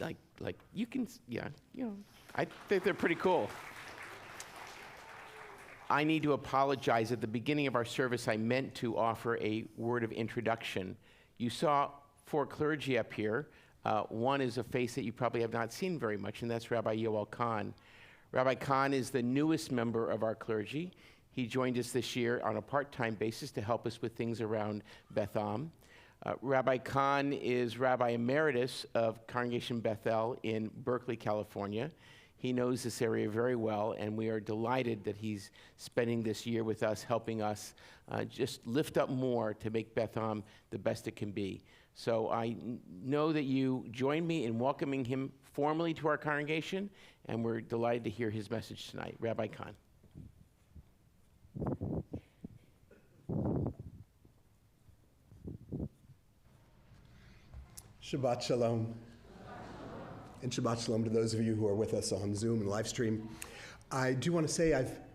like you can, yeah, I think they're pretty cool. I need to apologize. At the beginning of our service, I meant to offer a word of introduction. You saw 4 clergy up here. One is a face that you probably have not seen very much, and that's Rabbi Yoel Kahn. Rabbi Kahn is the newest member of our clergy. He joined us this year on a part-time basis to help us with things around Beth Am. Rabbi Kahn is Rabbi Emeritus of Congregation Bethel in Berkeley, California. He knows this area very well, and we are delighted that he's spending this year with us, helping us just lift up more to make Beth Am the best it can be. So I know that you join me in welcoming him formally to our congregation, and we're delighted to hear his message tonight. Rabbi Kahn. Shabbat Shalom. And Shabbat Shalom to those of you who are with us on Zoom and live stream. I do want to say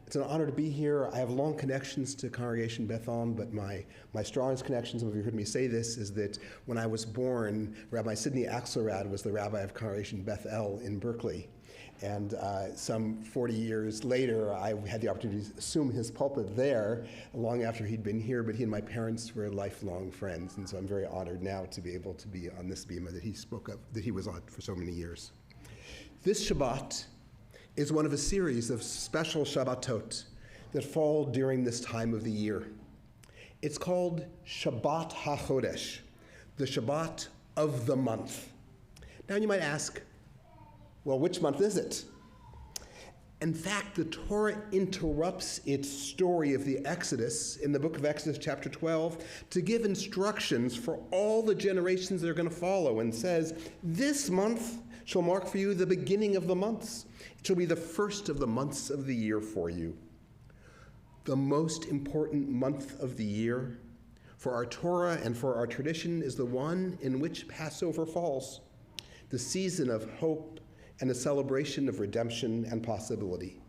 it's an honor to be here. I have long connections to Congregation Beth Am, but my strongest connection, some of you heard me say this, is that when I was born, Rabbi Sidney Axelrad was the rabbi of Congregation Beth El in Berkeley. And some 40 years later, I had the opportunity to assume his pulpit there long after he'd been here, but he and my parents were lifelong friends, and so I'm very honored now to be able to be on this bima that he spoke of, that he was on for so many years. This Shabbat is one of a series of special Shabbatot that fall during this time of the year. It's called Shabbat HaChodesh, the Shabbat of the month. Now you might ask, well, which month is it? In fact, the Torah interrupts its story of the Exodus in the book of Exodus chapter 12 to give instructions for all the generations that are going to follow, and says, this month shall mark for you the beginning of the months. It shall be the first of the months of the year for you. The most important month of the year for our Torah and for our tradition is the one in which Passover falls, the season of hope and a celebration of redemption and possibility.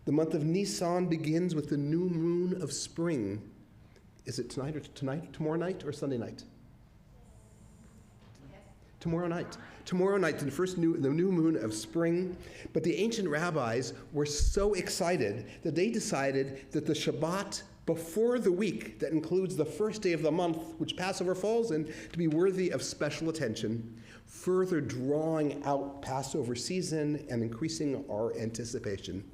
The month of Nisan begins with the new moon of spring. Is it tomorrow night or Sunday night? Yes. Tomorrow night, the new moon of spring. But the ancient rabbis were so excited that they decided that the Shabbat before the week that includes the first day of the month, which Passover falls in, to be worthy of special attention, further drawing out Passover season and increasing our anticipation.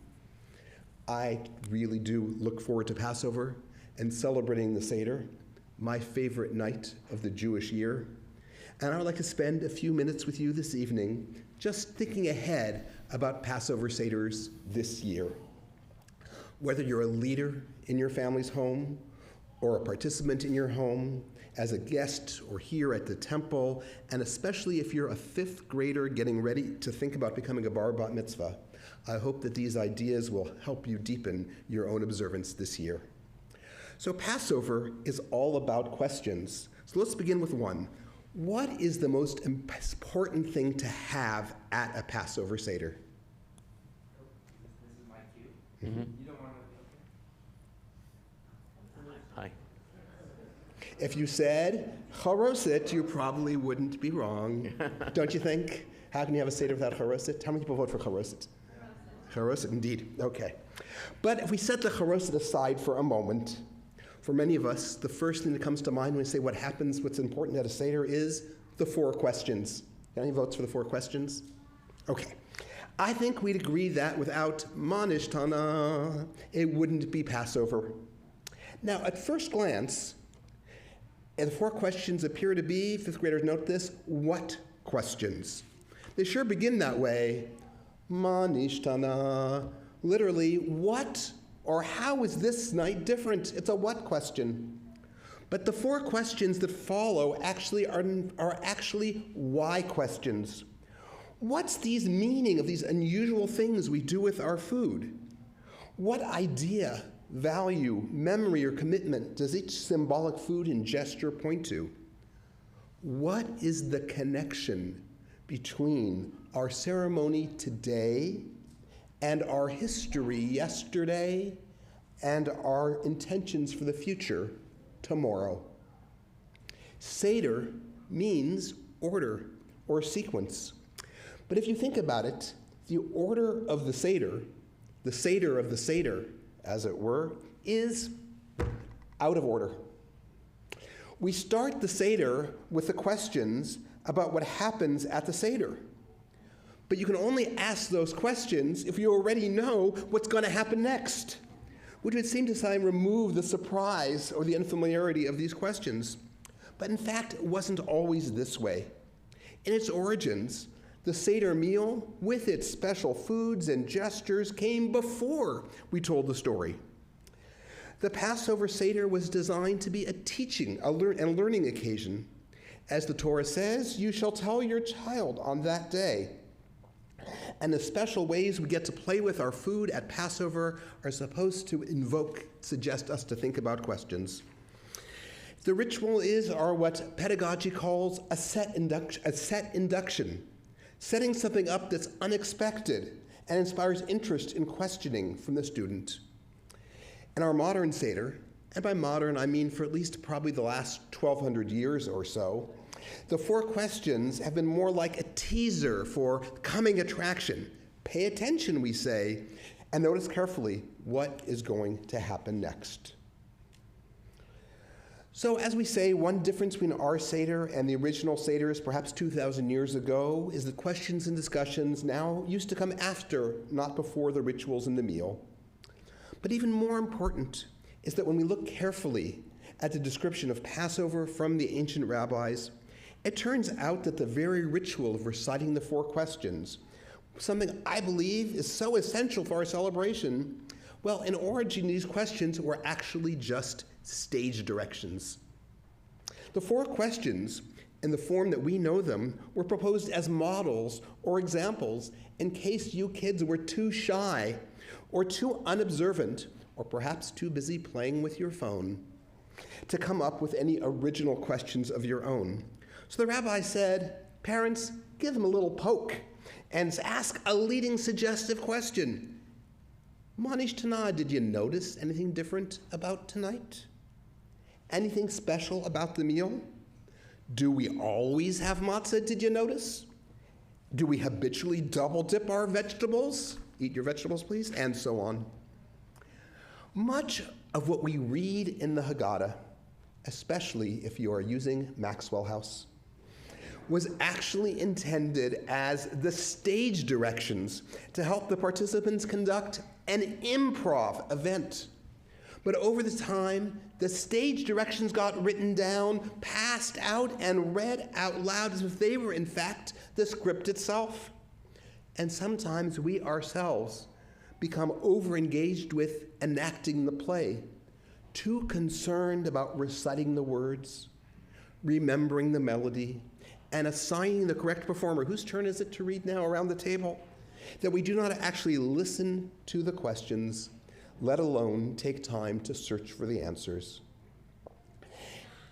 I really do look forward to Passover and celebrating the Seder, my favorite night of the Jewish year. And I would like to spend a few minutes with you this evening just thinking ahead about Passover Seders this year. Whether you're a leader in your family's home or a participant in your home, as a guest or here at the temple, and especially if you're a 5th grader getting ready to think about becoming a bar bat mitzvah, I hope that these ideas will help you deepen your own observance this year. So Passover is all about questions. So let's begin with one. What is the most important thing to have at a Passover Seder? This is my cue. Mm-hmm. You don't want to. Hi. If you said charoset, you probably wouldn't be wrong, don't you think? How can you have a Seder without charoset? How many people vote for charoset? Charoset, indeed. Okay. But if we set the charoset aside for a moment, for many of us, the first thing that comes to mind when we say what happens, what's important at a Seder is the 4 questions. Any votes for the 4 questions? Okay. I think we'd agree that without manishtana, it wouldn't be Passover. Now, at first glance, the 4 questions appear to be, 5th graders note this, what questions? They sure begin that way. Manishtana, literally, what or how is this night different? It's a what question. But the 4 questions that follow actually are actually why questions. What's these meaning of these unusual things we do with our food? What idea, value, memory, or commitment does each symbolic food and gesture point to? What is the connection between our ceremony today and our history yesterday and our intentions for the future tomorrow? Seder means order, or sequence. But if you think about it, the order of the Seder of the Seder, as it were, is out of order. We start the Seder with the questions about what happens at the Seder. But you can only ask those questions if you already know what's going to happen next, which would seem to remove the surprise or the unfamiliarity of these questions. But in fact, it wasn't always this way. In its origins, the Seder meal, with its special foods and gestures, came before we told the story. The Passover Seder was designed to be a teaching and learning occasion. As the Torah says, you shall tell your child on that day. And the special ways we get to play with our food at Passover are supposed to suggest us to think about questions. The ritual are what pedagogy calls a set induction, setting something up that's unexpected and inspires interest in questioning from the student. In our modern Seder, and by modern I mean for at least probably the last 1,200 years or so, the 4 questions have been more like a teaser for coming attraction. Pay attention, we say, and notice carefully what is going to happen next. So as we say, one difference between our Seder and the original Seders perhaps 2,000 years ago is that questions and discussions now used to come after, not before, the rituals and the meal. But even more important is that when we look carefully at the description of Passover from the ancient rabbis, it turns out that the very ritual of reciting the 4 questions, something I believe is so essential for our celebration, well, in origin, these questions were actually just stage directions. The 4 questions, in the form that we know them, were proposed as models or examples in case you kids were too shy or too unobservant or perhaps too busy playing with your phone to come up with any original questions of your own. So the rabbi said, parents, give them a little poke and ask a leading suggestive question. Manish Tana, did you notice anything different about tonight? Anything special about the meal? Do we always have matzah, did you notice? Do we habitually double dip our vegetables? Eat your vegetables, please, and so on. Much of what we read in the Haggadah, especially if you are using Maxwell House, was actually intended as the stage directions to help the participants conduct an improv event. But over the time, the stage directions got written down, passed out, and read out loud as if they were, in fact, the script itself. And sometimes we ourselves become overengaged with enacting the play, too concerned about reciting the words, remembering the melody, and assigning the correct performer, whose turn is it to read now around the table, that we do not actually listen to the questions, let alone take time to search for the answers.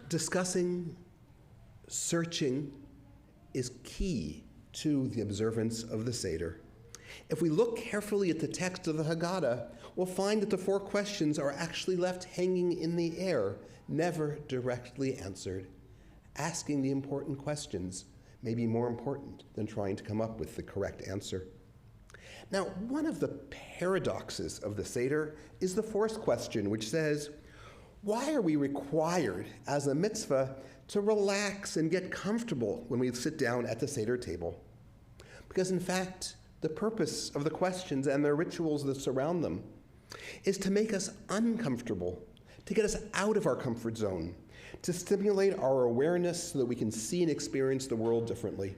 Discussing, searching is key to the observance of the Seder. If we look carefully at the text of the Haggadah, we'll find that the 4 questions are actually left hanging in the air, never directly answered. Asking the important questions may be more important than trying to come up with the correct answer. Now, one of the paradoxes of the Seder is the 4th question, which says, why are we required as a mitzvah to relax and get comfortable when we sit down at the Seder table? Because in fact, the purpose of the questions and the rituals that surround them is to make us uncomfortable, to get us out of our comfort zone, to stimulate our awareness so that we can see and experience the world differently.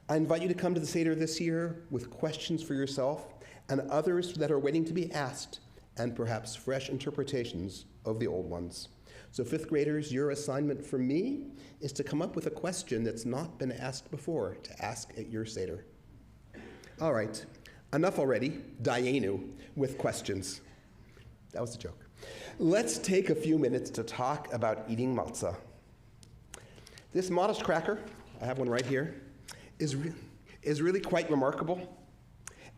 I invite you to come to the Seder this year with questions for yourself and others that are waiting to be asked, and perhaps fresh interpretations of the old ones. So 5th graders, your assignment from me is to come up with a question that's not been asked before, to ask at your Seder. All right, enough already, Dayenu, with questions. That was a joke. Let's take a few minutes to talk about eating matzah. This modest cracker, I have one right here, is really quite remarkable.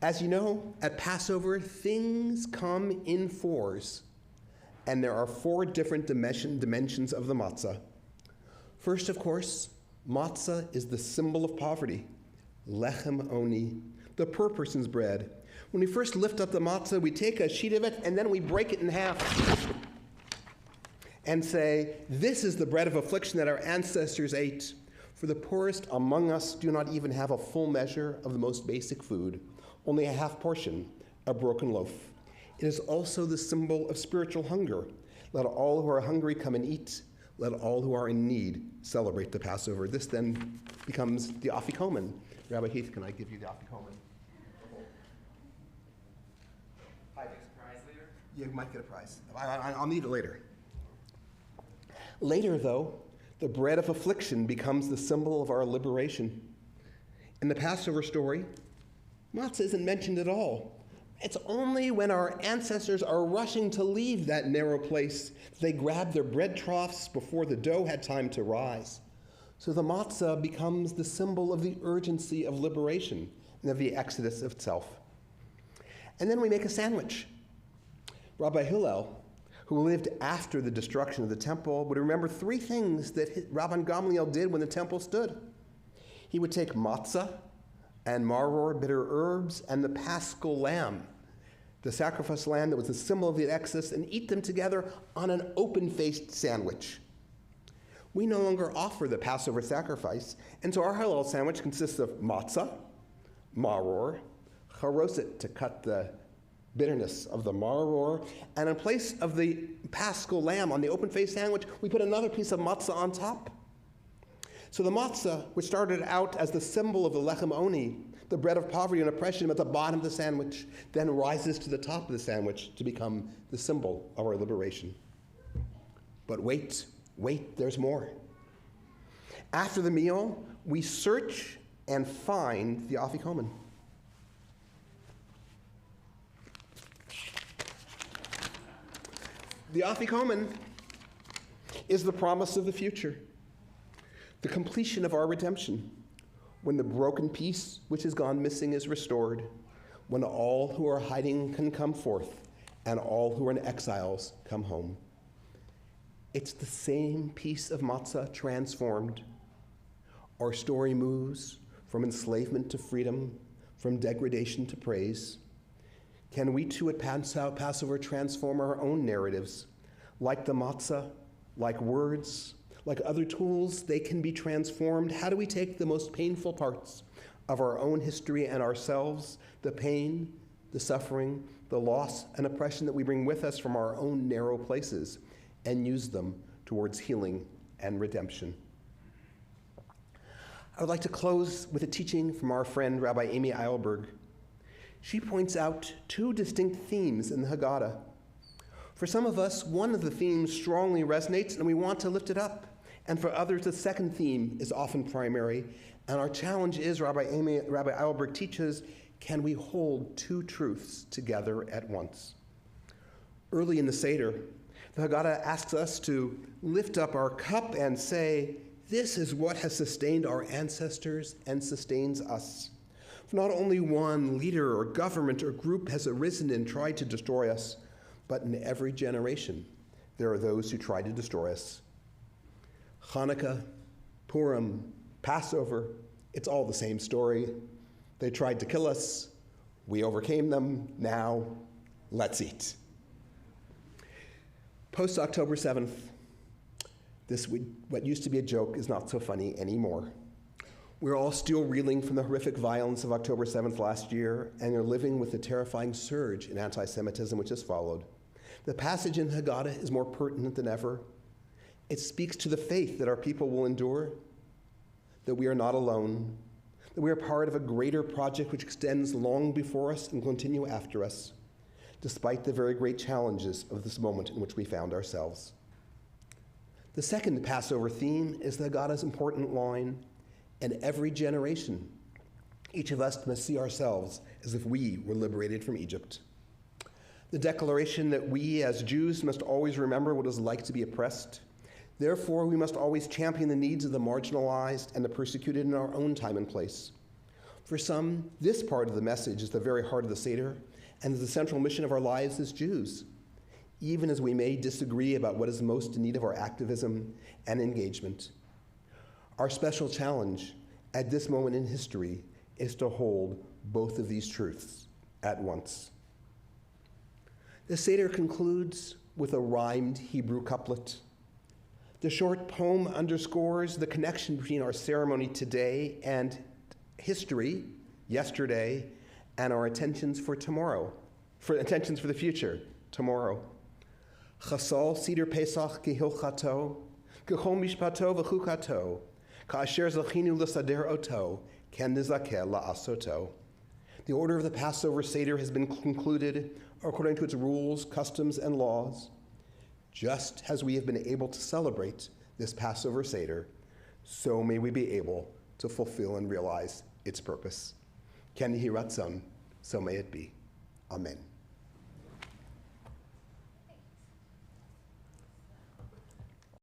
As you know, at Passover, things come in 4s, and there are 4 different dimensions of the matzah. First, of course, Matzah is the symbol of poverty, lechem oni, the poor person's bread. When we first lift up the matzah, we take a sheet of it and then we break it in half and say, this is the bread of affliction that our ancestors ate. For the poorest among us do not even have a full measure of the most basic food, only a half portion, a broken loaf. It is also the symbol of spiritual hunger. Let all who are hungry come and eat. Let all who are in need celebrate the Passover. This then becomes the afikomen. Rabbi Heath, can I give you the afikomen? Prize later? You might get a prize. I'll need it later. Later, though, the bread of affliction becomes the symbol of our liberation. In the Passover story, matzah isn't mentioned at all. It's only when our ancestors are rushing to leave that narrow place that they grab their bread troughs before the dough had time to rise. So the matzah becomes the symbol of the urgency of liberation and of the exodus itself. And then we make a sandwich. Rabbi Yoel, who lived after the destruction of the temple, would remember three things that Rabban Gamliel did when the temple stood. He would take matzah and maror, bitter herbs, and the paschal lamb, the sacrifice lamb that was the symbol of the Exodus, and eat them together on an open-faced sandwich. We no longer offer the Passover sacrifice, and so our Hallel sandwich consists of matzah, maror, charoset, to cut the bitterness of the maror, and in place of the paschal lamb on the open-faced sandwich, we put another piece of matzah on top. So the matzah, which started out as the symbol of the lechem oni, the bread of poverty and oppression at the bottom of the sandwich, then rises to the top of the sandwich to become the symbol of our liberation. But wait, there's more. After the meal, we search and find the afikomen. The afikomen is the promise of the future, the completion of our redemption, when the broken piece which has gone missing is restored, when all who are hiding can come forth, and all who are in exiles come home. It's the same piece of matzah transformed. Our story moves from enslavement to freedom, from degradation to praise. Can we too at Passover transform our own narratives? Like the matzah, like words, like other tools, they can be transformed. How do we take the most painful parts of our own history and ourselves, the pain, the suffering, the loss and oppression that we bring with us from our own narrow places, and use them towards healing and redemption? I would like to close with a teaching from our friend Rabbi Amy Eilberg. She points out two distinct themes in the Haggadah. For some of us, one of the themes strongly resonates and we want to lift it up. And for others, the second theme is often primary. And our challenge is, Rabbi Eilberg teaches, can we hold two truths together at once? Early in the Seder, the Haggadah asks us to lift up our cup and say, this is what has sustained our ancestors and sustains us. For not only one leader or government or group has arisen and tried to destroy us, but in every generation, there are those who try to destroy us. Hanukkah, Purim, Passover, it's all the same story. They tried to kill us. We overcame them. Now, let's eat. Post-October 7th, what used to be a joke is not so funny anymore. We're all still reeling from the horrific violence of October 7th last year, and are living with the terrifying surge in anti-Semitism which has followed. The passage in Haggadah is more pertinent than ever. It speaks to the faith that our people will endure, that we are not alone, that we are part of a greater project which extends long before us and will continue after us, despite the very great challenges of this moment in which we found ourselves. The second Passover theme is the Haggadah's important line, and every generation, each of us must see ourselves as if we were liberated from Egypt. The declaration that we as Jews must always remember what it is like to be oppressed. Therefore, we must always champion the needs of the marginalized and the persecuted in our own time and place. For some, this part of the message is the very heart of the Seder and is the central mission of our lives as Jews, even as we may disagree about what is most in need of our activism and engagement. Our special challenge at this moment in history is to hold both of these truths at once. The Seder concludes with a rhymed Hebrew couplet. The short poem underscores the connection between our ceremony today and history, yesterday, and our intentions for tomorrow, for the future, tomorrow. Chasal Seder Pesach kehilchato, kechol mishpato v'chukato, ka'asher zachinu l'sader oto, ken nizaker la'asoto. The order of the Passover Seder has been concluded according to its rules, customs, and laws. Just as we have been able to celebrate this Passover Seder, so may we be able to fulfill and realize its purpose. Ken Yehi Ratzon, so may it be. Amen.